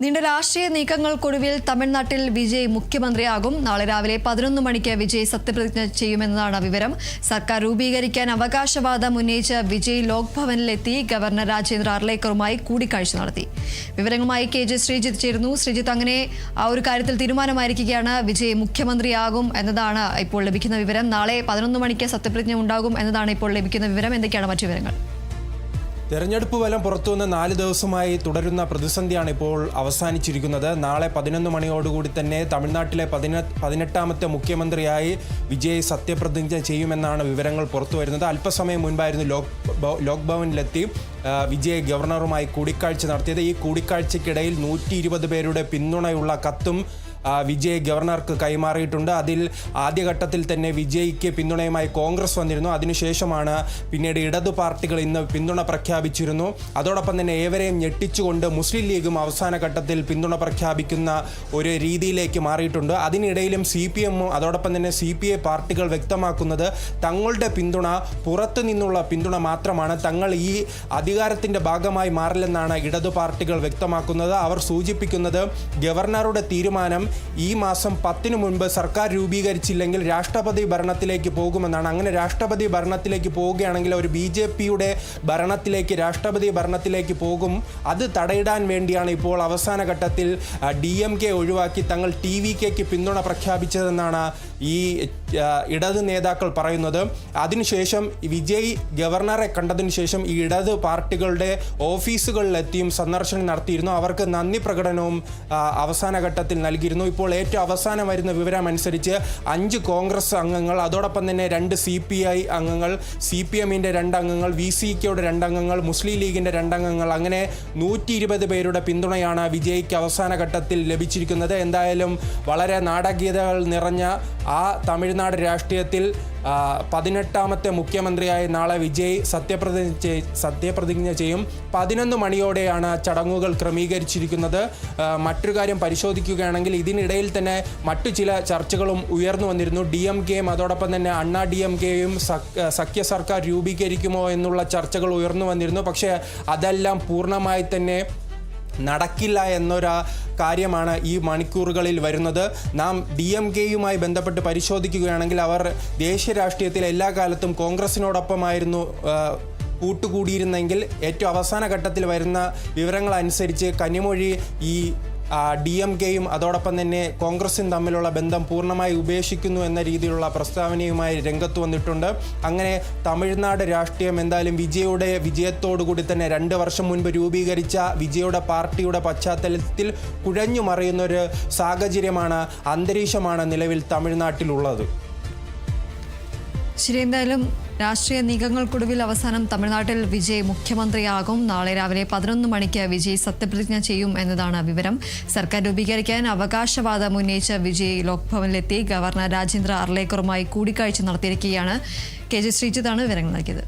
നീണ്ട രാഷ്ട്രീയ നീക്കങ്ങൾക്കൊടുവിൽ തമിഴ്നാട്ടിൽ വിജയ് മുഖ്യമന്ത്രിയാകും. നാളെ രാവിലെ 11 മണിക്ക് വിജയ് സത്യപ്രതിജ്ഞ ചെയ്യുമെന്നതാണ് വിവരം. സർക്കാർ രൂപീകരിക്കാൻ അവകാശവാദം ഉന്നയിച്ച വിജയ് ലോക് ഭവനിലെത്തി ഗവർണർ രാജേന്ദ്ര അർലേക്കറുമായി കൂടിക്കാഴ്ച നടത്തി. വിവരങ്ങളുമായി KJ ശ്രീജിത്ത് ചേരുന്നു. ശ്രീജിത്ത്, അങ്ങനെ ആ ഒരു കാര്യത്തിൽ തീരുമാനമായിരിക്കുകയാണ്. വിജയ് മുഖ്യമന്ത്രിയാകും എന്നതാണ് ഇപ്പോൾ ലഭിക്കുന്ന വിവരം. നാളെ 11 മണിക്ക് സത്യപ്രതിജ്ഞ ഉണ്ടാകും എന്നതാണ് ഇപ്പോൾ ലഭിക്കുന്ന വിവരം. എന്തൊക്കെയാണ് മറ്റു വിവരങ്ങൾ? തെരഞ്ഞെടുപ്പ് ഫലം പുറത്തുവന്ന് 4 ദിവസമായി തുടരുന്ന പ്രതിസന്ധിയാണ് ഇപ്പോൾ അവസാനിച്ചിരിക്കുന്നത്. നാളെ 11 മണിയോടുകൂടി തന്നെ തമിഴ്നാട്ടിലെ 18ാമത്തെ മുഖ്യമന്ത്രിയായി വിജയ് സത്യപ്രതിജ്ഞ ചെയ്യുമെന്നാണ് വിവരങ്ങൾ പുറത്തു വരുന്നത്. അല്പസമയം മുൻപായിരുന്നു ലോക് ഭവനിലെത്തി വിജയ് ഗവർണറുമായി കൂടിക്കാഴ്ച നടത്തിയത്. ഈ കൂടിക്കാഴ്ചയ്ക്കിടയിൽ 120 പേരുടെ പിന്തുണയുള്ള കത്തും വിജയ് ഗവർണർക്ക് കൈമാറിയിട്ടുണ്ട്. അതിൽ ആദ്യഘട്ടത്തിൽ തന്നെ വിജയ്ക്ക് പിന്തുണയുമായി കോൺഗ്രസ് വന്നിരുന്നു. അതിനുശേഷമാണ് പിന്നീട് ഇടതു പാർട്ടികൾ ഇന്ന് പിന്തുണ പ്രഖ്യാപിച്ചിരുന്നു. അതോടൊപ്പം തന്നെ ഏവരെയും ഞെട്ടിച്ചുകൊണ്ട് മുസ്ലിം ലീഗും അവസാന ഘട്ടത്തിൽ പിന്തുണ പ്രഖ്യാപിക്കുന്ന ഒരു രീതിയിലേക്ക് മാറിയിട്ടുണ്ട്. അതിനിടയിലും CPM അതോടൊപ്പം തന്നെ CPI പാർട്ടികൾ വ്യക്തമാക്കുന്നത് തങ്ങളുടെ പിന്തുണ പുറത്തു നിന്നുള്ള പിന്തുണ മാത്രമാണ്, തങ്ങൾ ഈ അധികാരത്തിൻ്റെ ഭാഗമായി മാറില്ലെന്നാണ് ഇടതു പാർട്ടികൾ വ്യക്തമാക്കുന്നത്. അവർ സൂചിപ്പിക്കുന്നത് ഗവർണറുടെ തീരുമാനം ഈ മാസം 10 മുൻപ് സർക്കാർ രൂപീകരിച്ചില്ലെങ്കിൽ രാഷ്ട്രപതി ഭരണത്തിലേക്ക് പോകുമെന്നാണ്. അങ്ങനെ രാഷ്ട്രപതി ഭരണത്തിലേക്ക് പോവുകയാണെങ്കിൽ ഒരു BJPയുടെ ഭരണത്തിലേക്ക് രാഷ്ട്രപതി ഭരണത്തിലേക്ക് പോകും. അത് തടയിടാൻ വേണ്ടിയാണ് ഇപ്പോൾ അവസാന ഘട്ടത്തിൽ DMK ഒഴിവാക്കി തങ്ങൾ TVKയ്ക്ക് പിന്തുണ പ്രഖ്യാപിച്ചതെന്നാണ് ഈ ഇടത് നേതാക്കൾ പറയുന്നത്. അതിനുശേഷം വിജയ് ഗവർണറെ കണ്ടതിനു ശേഷം ഈ ഇടത് പാർട്ടികളുടെ ഓഫീസുകളിലെത്തിയും സന്ദർശനം നടത്തിയിരുന്നു. അവർക്ക് നന്ദി പ്രകടനവും അവസാന ഘട്ടത്തിൽ നൽകിയിരുന്നു. ഇപ്പോൾ ഏറ്റവും അവസാനം വരുന്ന വിവരം അനുസരിച്ച് 5 കോൺഗ്രസ് അംഗങ്ങൾ, അതോടൊപ്പം തന്നെ 2 CPI അംഗങ്ങൾ, CPMന്റെ 2 അംഗങ്ങൾ, VCKയുടെ 2 അംഗങ്ങൾ, മുസ്ലിം ലീഗിന്റെ 2 അംഗങ്ങൾ, അങ്ങനെ 120 പേരുടെ പിന്തുണയാണ് വിജയ്ക്ക് അവസാന ഘട്ടത്തിൽ ലഭിച്ചിരിക്കുന്നത്. എന്തായാലും വളരെ നാടകീയതകൾ നിറഞ്ഞ ആ തമിഴ്നാട് രാഷ്ട്രീയത്തിൽ 18ാമത്തെ മുഖ്യമന്ത്രിയായി നാളെ വിജയ് സത്യപ്രതിജ്ഞ ചെയ്യും. 11 മണിയോടെയാണ് ചടങ്ങുകൾ ക്രമീകരിച്ചിരിക്കുന്നത്. മറ്റൊരു കാര്യം പരിശോധിക്കുകയാണെങ്കിൽ ഇതിനിടയിൽ തന്നെ മറ്റു ചില ചർച്ചകളും ഉയർന്നു വന്നിരുന്നു. DMKയും അതോടൊപ്പം തന്നെ അണ്ണാ DMKയും സഖ്യ സർക്കാർ രൂപീകരിക്കുമോ എന്നുള്ള ചർച്ചകൾ ഉയർന്നു വന്നിരുന്നു. പക്ഷേ അതെല്ലാം പൂർണ്ണമായി തന്നെ നടക്കില്ല എന്നൊരു കാര്യമാണ് ഈ മണിക്കൂറുകളിൽ വരുന്നത്. നാം DMKയുമായി ബന്ധപ്പെട്ട് പരിശോധിക്കുകയാണെങ്കിൽ അവർ ദേശീയ രാഷ്ട്രീയത്തിൽ എല്ലാ കാലത്തും കോൺഗ്രസിനോടൊപ്പമായിരുന്നു കൂട്ടുകൂടിയിരുന്നെങ്കിൽ ഏറ്റവും അവസാന ഘട്ടത്തിൽ വരുന്ന വിവരങ്ങൾ അനുസരിച്ച് കന്നിമൊഴി ഈ DMKയും അതോടൊപ്പം തന്നെ കോൺഗ്രസും തമ്മിലുള്ള ബന്ധം പൂർണ്ണമായി ഉപേക്ഷിക്കുന്നു എന്ന രീതിയിലുള്ള പ്രസ്താവനയുമായി രംഗത്ത് വന്നിട്ടുണ്ട്. അങ്ങനെ തമിഴ്നാട് രാഷ്ട്രീയം എന്തായാലും വിജയുടെ വിജയത്തോടുകൂടി തന്നെ 2 വർഷം മുൻപ് രൂപീകരിച്ച വിജയുടെ പാർട്ടിയുടെ പശ്ചാത്തലത്തിൽ കുഴഞ്ഞു മറിയുന്നൊരു സാഹചര്യമാണ്, അന്തരീക്ഷമാണ് നിലവിൽ തമിഴ്നാട്ടിലുള്ളത്. ശരി, എന്തായാലും രാഷ്ട്രീയ നീക്കങ്ങൾക്കൊടുവിൽ അവസാനം തമിഴ്നാട്ടിൽ വിജയ് മുഖ്യമന്ത്രിയാകും. നാളെ രാവിലെ 11 മണിക്ക് വിജയ് സത്യപ്രതിജ്ഞ ചെയ്യും എന്നതാണ് വിവരം. സർക്കാർ രൂപീകരിക്കാൻ അവകാശവാദം ഉന്നയിച്ച വിജയ് ലോക് ഭവനിലെത്തി ഗവർണർ രാജേന്ദ്ര അർലേക്കറുമായി കൂടിക്കാഴ്ച നടത്തിയിരിക്കുകയാണ്. KJ ശ്രീജിത്താണ് വിവരങ്ങൾ നൽകിയത്.